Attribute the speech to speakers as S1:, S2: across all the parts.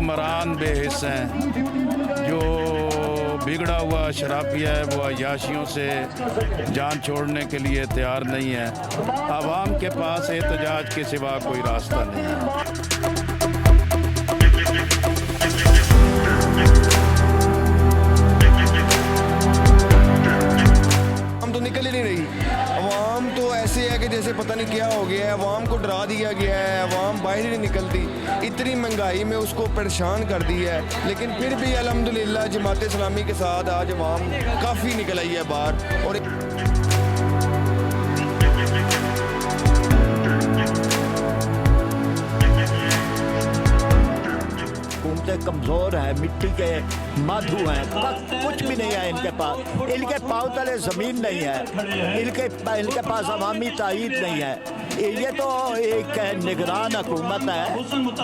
S1: हुक्मरान बेहिस हैं, जो बिगड़ा हुआ शराबिया है वो अय्याशियों से जान छोड़ने के लिए तैयार नहीं है। आवाम के पास एहतजाज के सिवा कोई रास्ता नहीं है।
S2: तो निकल ही नहीं रही। अवाम तो ऐसे है कि जैसे पता नहीं क्या हो गया है, अवाम को डरा दिया गया है, अवाम बाहर ही नहीं निकलती। इतनी महंगाई में उसको परेशान कर दी है, लेकिन फिर भी अल्हम्दुलिल्लाह जमात इस्लामी के साथ आज अवाम काफ़ी निकल आई है बाहर। और
S3: कमज़ोर है, मिट्टी के माधु हैं, कुछ भी नहीं है इनके पास। इनके पाँव तले ज़मीन नहीं है, इनके पास अवामी तायीद नहीं है। ये तो एक निगरान हुकूमत है,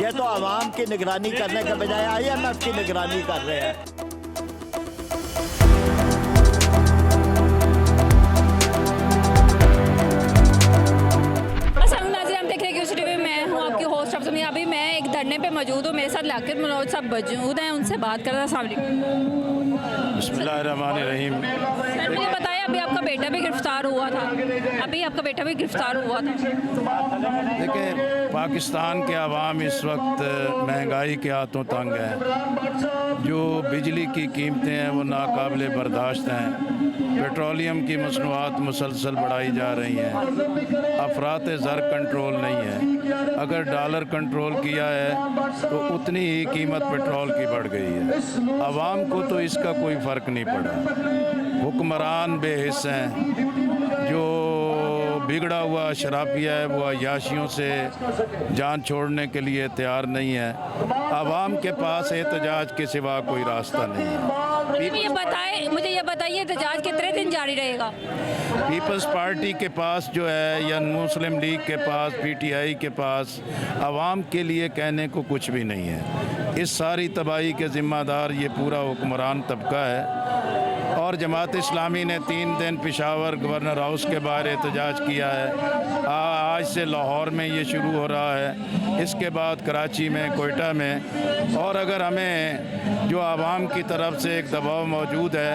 S3: ये तो आवाम की निगरानी करने के बजाय IMF की निगरानी कर रहे हैं।
S4: अभी मैं एक धरने पे मौजूद हूँ, मेरे साथ लाकिर मनोज साहब मौजूद हैं, उनसे बात कर रहा था।
S1: बिस्मिल्लाहिर्रहमानिर्रहीम।
S4: सर मुझे बताया, अभी आपका बेटा भी गिरफ्तार हुआ था,
S1: देखिए, पाकिस्तान के अवाम इस वक्त महंगाई के हाथों तंग है। जो बिजली की कीमतें हैं वो नाकाबिले बर्दाश्त हैं। पेट्रोलियम की मसनूआत मुसलसल बढ़ाई जा रही हैं। अफरात ज़र कंट्रोल नहीं है। अगर डॉलर कंट्रोल किया है तो उतनी ही कीमत पेट्रोल की बढ़ गई है। आवाम को तो इसका कोई फ़र्क नहीं पड़ा। हुक्मरान बेहिस हैं, जो बिगड़ा हुआ शराबिया है वो अय्याशियों से जान छोड़ने के लिए तैयार नहीं है। आवाम के पास एहतजाज के सिवा कोई रास्ता नहीं है।
S4: मुझे ये बताइए, एहतजाज कितने दिन जारी रहेगा?
S1: पीपल्स पार्टी के पास जो है, या मुस्लिम लीग के पास, PTI के पास आवाम के लिए कहने को कुछ भी नहीं है। इस सारी तबाही के ज़िम्मेदार ये पूरा हुक्मरान तबका है। और जमात इस्लामी ने 3 दिन पेशावर गवर्नर हाउस के बाहर एहतजाज किया है। आज से लाहौर में ये शुरू हो रहा है, इसके बाद कराची में, कोयटा में। और अगर हमें जो आवाम की तरफ से एक दबाव मौजूद है,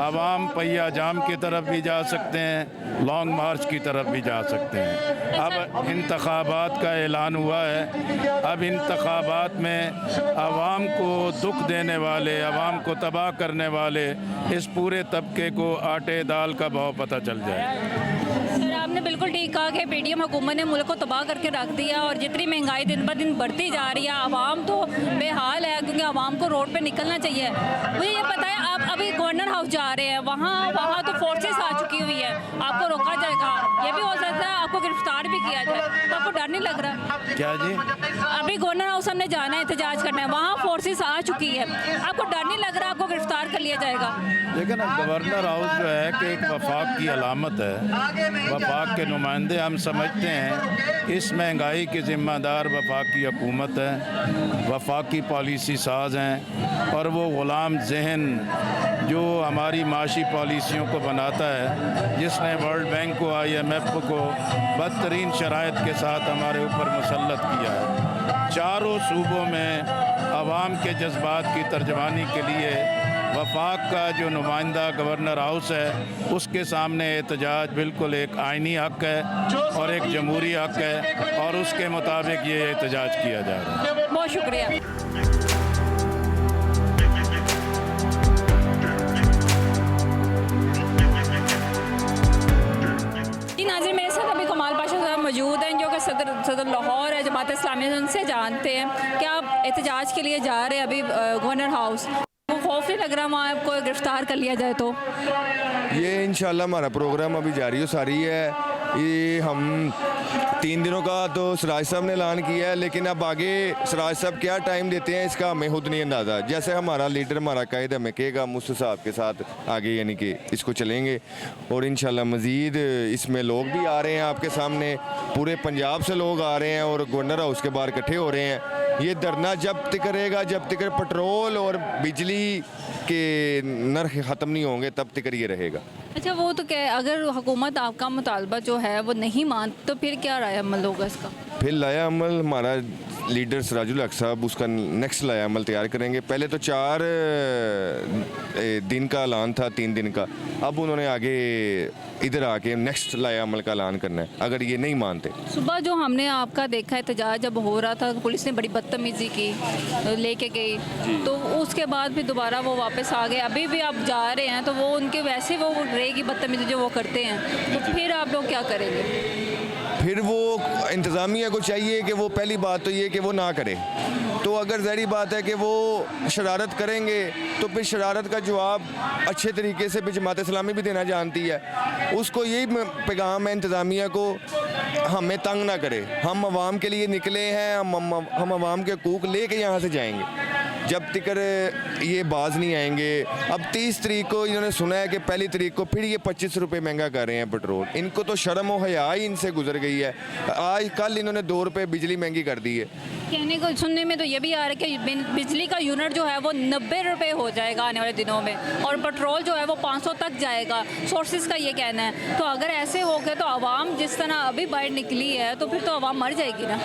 S1: आवाम पहिया जाम की तरफ भी जा सकते हैं, लॉन्ग मार्च की तरफ भी जा सकते हैं। अब इंतखाबात का ऐलान हुआ है। अब इंतखाबात में आवाम को दुख देने वाले, आवाम को तबाह करने वाले इस पूरे तबके को आटे दाल का भाव पता चल जाए।
S4: सर आपने बिल्कुल ठीक कहा कि PDM हुकूमत ने मुल्क को तबाह करके रख दिया, और जितनी महंगाई दिन ब दिन बढ़ती जा रही है, आवाम तो बेहाल है, क्योंकि आवाम को रोड पे निकलना चाहिए। मुझे ये बताएं, आप अभी गवर्नर हाउस जा रहे हैं, वहाँ तो फोर्सेस आ चुकी हुई है, आपको रोका जाएगा, ये भी हो सकता है आपको गिरफ्तार भी किया जाए, तो आपको डर नहीं लग रहा?
S1: क्या जी?
S4: अभी गवर्नर हाउस हमने जाना है, एहतजाज करना है, वहाँ फोर्सेस आ चुकी है, आपको डर नहीं लग रहा आपको गिरफ्तार कर लिया जाएगा?
S1: देखिए ना, गवर्नर हाउस जो है कि एक वफाक की अलामत है। वफाक के नुमाइंदे हम समझते हैं इस महंगाई के ज़िम्मेदार वफाकी हुकूमत है, वफाकी पॉलिसी साज हैं, और वो ग़ुलाम जहन जो हमारी माशी पॉलिसियों को बनाता है, जिसने वर्ल्ड बैंक को, IMF को बदतरीन शराइत के साथ हमारे ऊपर मुसल्लत किया है। चारों सूबों में आवाम के जज्बात की तर्जमानी के लिए वफाक का जो नुमाइंदा गवर्नर हाउस है, उसके सामने एहतजाज बिल्कुल एक आइनी हक़ है और एक जमहूरी हक़ है, और उसके मुताबिक ये एहतजाज किया जा रहा है।
S4: बहुत शुक्रिया। नाज़रीन, मेरे साथ अभी कमाल पाशा साहब मौजूद हैं, जो कि सदर लाहौर है जमात इस्लामी, उनसे जानते हैं कि आप एहतजाज के लिए जा रहे हैं अभी गवर्नर हाउस, वो खौफ नहीं लग रहा वहाँ आपको गिरफ्तार कर लिया जाए तो?
S2: ये इंशाल्लाह हमारा प्रोग्राम अभी जारी हो सारी है। ये हम 3 दिनों का तो सिराज साहब ने ऐलान किया है, लेकिन अब आगे सिराज साहब क्या टाइम देते हैं इसका हमें खुद नहीं अंदाज़ा। जैसे हमारा लीडर, हमारा कायद हमें कहेगा, हम उस हिसाब के साथ आगे यानी कि इसको चलेंगे। और इंशाल्लाह मज़ीद इसमें लोग भी आ रहे हैं आपके सामने, पूरे पंजाब से लोग आ रहे हैं और गवर्नर हाउस के बाहर इकट्ठे हो रहे हैं। ये धरना जब तक करेगा, जब तक पेट्रोल और बिजली के नर्ख ख़त्म नहीं होंगे, तब तक ये रहेगा।
S4: अच्छा, वो तो क्या, अगर हुकूमत आपका मुतालबा जो है वो नहीं मान, तो फिर क्या राय अमल होगा इसका?
S2: फिर लाया अमल हमारा लीडर सिराजुल हक साहब उसका नेक्स्ट लाया अमल तैयार करेंगे। पहले तो 4 दिन का ऐलान था, 3 दिन का, अब उन्होंने आगे इधर आके नेक्स्ट लाया अमल का ऐलान करना है अगर ये नहीं मानते।
S4: सुबह जो हमने आपका देखा एहतजाज जब हो रहा था, पुलिस ने बड़ी बदतमीजी की, लेके गई, तो उसके बाद फिर दोबारा वो वापस आ गए। अभी भी आप जा रहे हैं तो वो उनके वैसे वो रहेगी बदतमीजी जो वो करते हैं, तो फिर आप लोग क्या करेंगे?
S2: फिर वो इंतज़ामिया को चाहिए कि वो पहली बात तो ये कि वो ना करे। तो अगर ज़ाहिर बात है कि वो शरारत करेंगे तो फिर शरारत का जवाब अच्छे तरीके से भी जमात इस्लामी भी देना जानती है। उसको यही पैगाम है इंतज़ामिया को, हमें तंग ना करे, हम आवाम के लिए निकले हैं, हम आवाम के हकूक़ ले के यहाँ से जाएंगे जब तक ये बाज नहीं आएंगे। अब 30 तारीख को इन्होंने सुना है कि पहली तारीख को फिर ये 25 रुपये महंगा कर रहे हैं पेट्रोल। इनको तो शर्म व हया ही इनसे गुजर गई है। आज कल इन्होंने 2 रुपये बिजली महंगी कर दी है।
S4: कहने को सुनने में तो ये भी आ रहा है कि बिजली का यूनिट जो है वो 90 रुपये हो जाएगा आने वाले दिनों में, और पेट्रोल जो है वो 500 तक जाएगा, सोर्सेज का ये कहना है। तो अगर ऐसे हो गए तो आवाम जिस तरह अभी बाहर निकली है तो फिर तो आवाम मर जाएगी ना।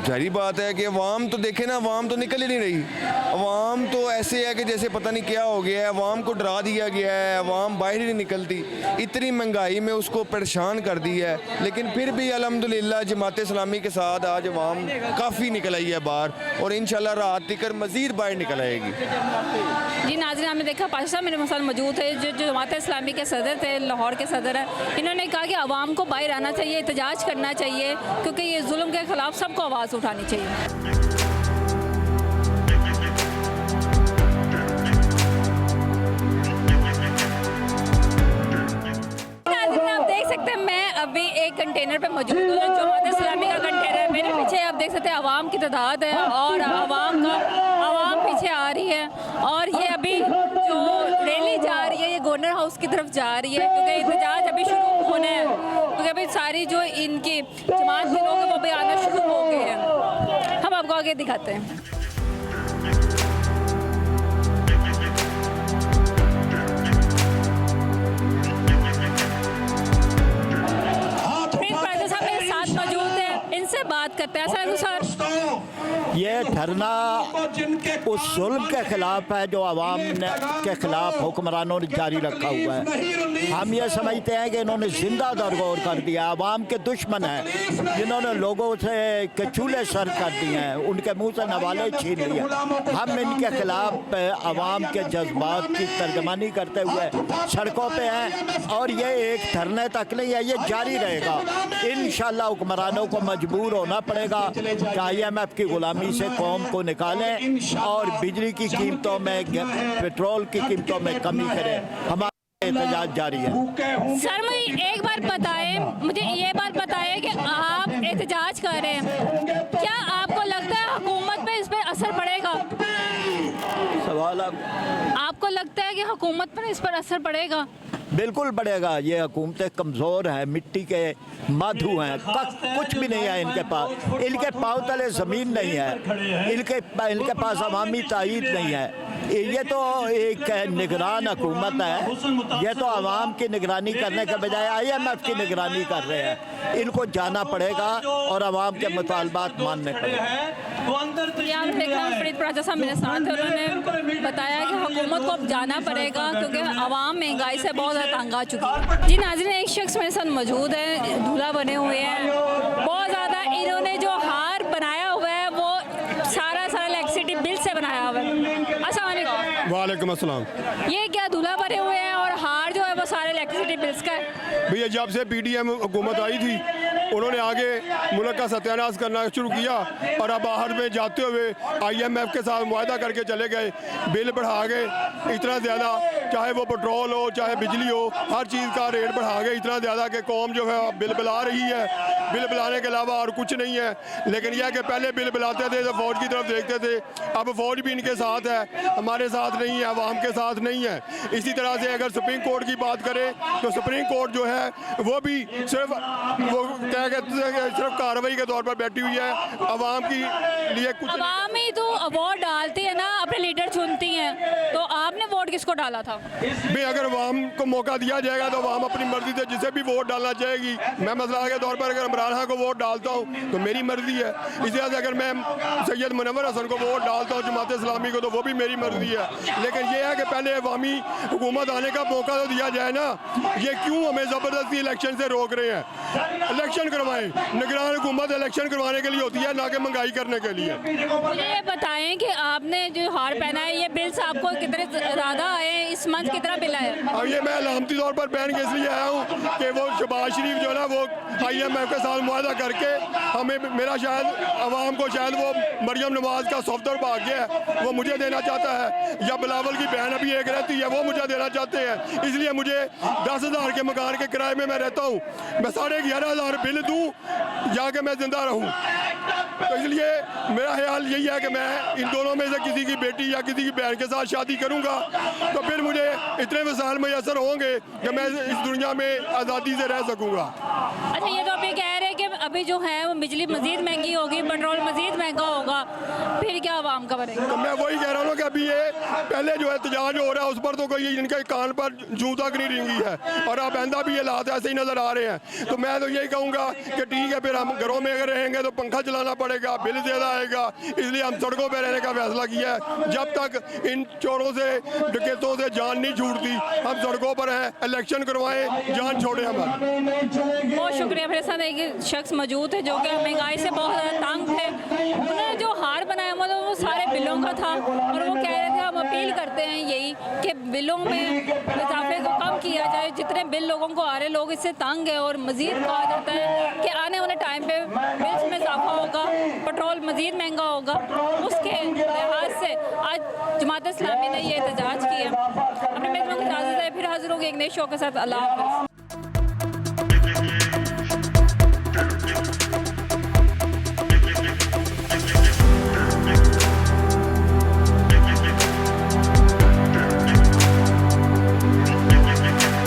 S2: जाहिर बात है कि आवाम तो देखे ना, आवाम तो निकल ही नहीं रही। आवाम तो ऐसे है कि जैसे पता नहीं क्या हो गया है, आवाम को डरा दिया गया है, आवाम बाहर ही नहीं निकलती। इतनी महंगाई में उसको परेशान कर दी है, लेकिन फिर भी अल्हम्दुलिल्लाह जमात इस्लामी के साथ आज आवाम काफ़ी निकल आई है बाहर, और इंशाल्लाह रात तक मज़ीद बाहर निकल आएगी।
S4: जी नाज़रीन, हमने देखा पाकिस्तान मेरे मसाल मौजूद है जो जमात इस्लामी के सदर थे, लाहौर के सदर हैं। इन्होंने कहा कि आवाम को बाहर आना चाहिए, एहतजाज करना चाहिए, क्योंकि ये जुल्म के ख़िलाफ़ सबको आवाज़ उठानी चाहिए। मैं अभी एक कंटेनर पे मौजूद हूँ, जमात इस्लामी का कंटेनर है। मेरे पीछे आप देख सकते हैं आवाम की तादाद है, और आवाम पीछे आ रही है, और ये अभी जो रैली जा रही है ये गवर्नर हाउस की तरफ जा रही है, क्योंकि एहतजाज अभी शुरू होने हैं, क्योंकि अभी सारी जो इनकी जमात के लोग हैं वो भी आना शुरू हो गए हैं। हम आपको आगे दिखाते हैं। बात करते हैं सर,
S3: ये धरना उस जुल्म के खिलाफ है जो आवाम के खिलाफ हुक्मरानों ने जारी रखा हुआ है। हम ये समझते हैं कि इन्होंने जिंदा दरगोर कर दिया, आवाम के दुश्मन हैं जिन्होंने लोगों से के चूल्हे सर कर दिए हैं, उनके मुंह से नवाले छीन लिए। हम इनके खिलाफ आवाम के जज्बात की तर्जमानी करते हुए सड़कों पे हैं, और ये एक धरने तक नहीं है, ये जारी रहेगा। इंशाल्लाह हुक्मरानों को मजबूर होना पड़ेगा कि IMF की गुलामी से कौम को निकालें और बिजली की कीमतों में, पेट्रोल की कीमतों में कमी करें। हमारा एहतजाज जारी है।
S4: सर मुझे एक बार बताएं, मुझे ये बात बताएं कि आप एहतजाज कर रहे हैं, क्या आपको लगता है हुकूमत पे इस पर असर पड़ेगा?
S3: सवाल
S4: आपको लगता है कि हुकूमत पर इस पर असर पड़ेगा?
S3: बिल्कुल पड़ेगा। ये हुकूमतें कमज़ोर हैं, मिट्टी के माधु हैं, कुछ भी नहीं है इनके पास, इनके पाँव तले ज़मीन नहीं है, इनके पास अवामी तायीद नहीं है। ये तो एक निगरान हुकूमत है, ये तो आवाम की निगरानी करने के बजाय IMF की निगरानी कर रहे हैं। इनको जाना पड़ेगा और आवाम के मुतालबात मानने पड़ेंगे।
S4: यहाँ फरीद राजा साहब मेरे साथ थे, उन्होंने बताया कि हुकूमत को अब जाना पड़ेगा क्योंकि आवाम महंगाई से बहुत ज़्यादा तंग आ चुकी है। जी नाज़रीन, एक शख्स मेरे साथ मौजूद है, दूल्हा बने हुए हैं, बहुत ज़्यादा इन्होंने जो हार बनाया हुआ है वो सारा इलेक्ट्रिसिटी बिल से बनाया हुआ है। अस्सलाम
S5: वालेकुम अस्सलाम।
S4: ये क्या दूल्हा बने हुए हैं और हार जो है वो सारे इलेक्ट्रिसिटी बिल्स का है?
S5: भैया जब से PDM हुकूमत आई थी उन्होंने आगे मुल्क का सत्यानाश करना शुरू किया, और अब बाहर में जाते हुए IMF के साथ मुआहदा करके चले गए, बिल बढ़ा गए इतना ज़्यादा, चाहे वो पेट्रोल हो चाहे बिजली हो, हर चीज़ का रेट बढ़ा गए इतना ज़्यादा कि कौम जो है बिल बिला रही है। बिल बिलाने के अलावा और कुछ नहीं है। लेकिन यह कि पहले बिल बिलाते थे तो फ़ौज की तरफ देखते थे, अब फ़ौज भी इनके साथ है, हमारे साथ नहीं है, आवाम के साथ नहीं है। इसी तरह से अगर सुप्रीम कोर्ट की बात करें तो सुप्रीम कोर्ट जो है वो भी सिर्फ वो क्या कहते हैं सिर्फ कार्रवाई के तौर पर बैठी हुई है, आवाम की लिए कुछ।
S4: आवाम ही तो वोट डालती है ना, अपने लीडर चुनती हैं, तो आपने वोट किसको डाला था?
S5: भाई अगर अवाम को मौका दिया जाएगा तो अवाम अपनी मर्जी से जिसे भी वोट डालना चाहेगी। मैं मसला के तौर पर अगर इमरान खान को वोट डालता हूँ तो मेरी मर्जी है, इसी वजह से अगर मैं सैयद मुनव्वर हसन को वोट डालता हूँ जमात इस्लामी को तो वो भी मेरी मर्जी है। लेकिन ये है कि पहले अवामी हुकूमत आने का मौका तो दिया जाए ना। ये क्यों हमें ज़बरदस्ती इलेक्शन से रोक रहे हैं? इलेक्शन करवाएं, निगरान हुकूमत इलेक्शन करवाने के लिए होती है, ना कि महंगाई करने के लिए।
S4: मुझे ये बताएं कि आपने जो हार पहना है ये बिल्स आपको कितने ज़्यादा आए हैं? इस मंथ कितना बिल आया?
S5: अब ये मैं अलामती तौर पर पहन के इसलिए आया हूँ कि वो शहबाज शरीफ जो है ना वो IMF के साथ मुआहदा करके हमें, मेरा शायद आवाम को शायद वो मरियम नवाज का सफदर भाग्य है वो मुझे देना चाहता है, या बिलावल की बहन अभी एक रहती है वो मुझे देना चाहते हैं। इसलिए मुझे 10,000 के मकान के किराए में मैं रहता हूँ, मैं 11,500 बिल दूँ जाके मैं जिंदा रहूँ। तो इसलिए मेरा ख्याल यही है कि मैं इन दोनों में से किसी की बेटी या किसी की बहन के साथ शादी करूंगा तो फिर मुझे इतने वसाइल मैसर होंगे कि मैं इस दुनिया में आज़ादी से रह सकूंगा।
S4: अच्छा, ये तो अभी कह रहे हैं कि अभी जो है वो बिजली मजीद महंगी होगी, पेट्रोल मजीद महंगा होगा, फिर क्या आवाम का बनेगा?
S5: तो मैं वही कह रहा हूँ कि अभी ये पहले जो एहतजाज हो रहा है उस पर तो कोई इनके कान पर जूं तक नहीं रेंगी है, और अब आइंदा भी ये हालात ऐसे ही नज़र आ रहे हैं। तो मैं तो यही कहूँगा कि ठीक है, फिर हम घरों में अगर रहेंगे तो पंखा चलाना पड़ेगा, बिल ज़्यादा आएगा, इसलिए हम सड़कों पर रहने का फैसला किया है। जब तक इन चोरों से डकैतों से जान नहीं छूटती हम सड़कों पर हैं। इलेक्शन करवाएं, जान छोड़ें हमारी।
S4: बहुत शुक्रिया। मेरे साथ एक शख्स मौजूद है जो कि महंगाई से बहुत ज़्यादा तंग थे। उन्होंने जो हार बनाया मतलब वो सारे बिलों का था, और वो कह रहे थे हम अपील करते हैं यही कि बिलों में इजाफे को कम किया जाए। जितने बिल लोगों को आ रहे, लोग इससे तंग है, और मज़ीद कहा जाता है कि आने वाले टाइम पे बिल्स में इजाफा होगा, पेट्रोल मज़ीद महंगा होगा। उसके लिहाज से आज जमात इस्लामी ने ये एहतजाज किया। अपने मेज़बान को इजाज़त है, फिर हाजिर होंगे एक नए शो के साथ। अल्लाह हाफ़िज़।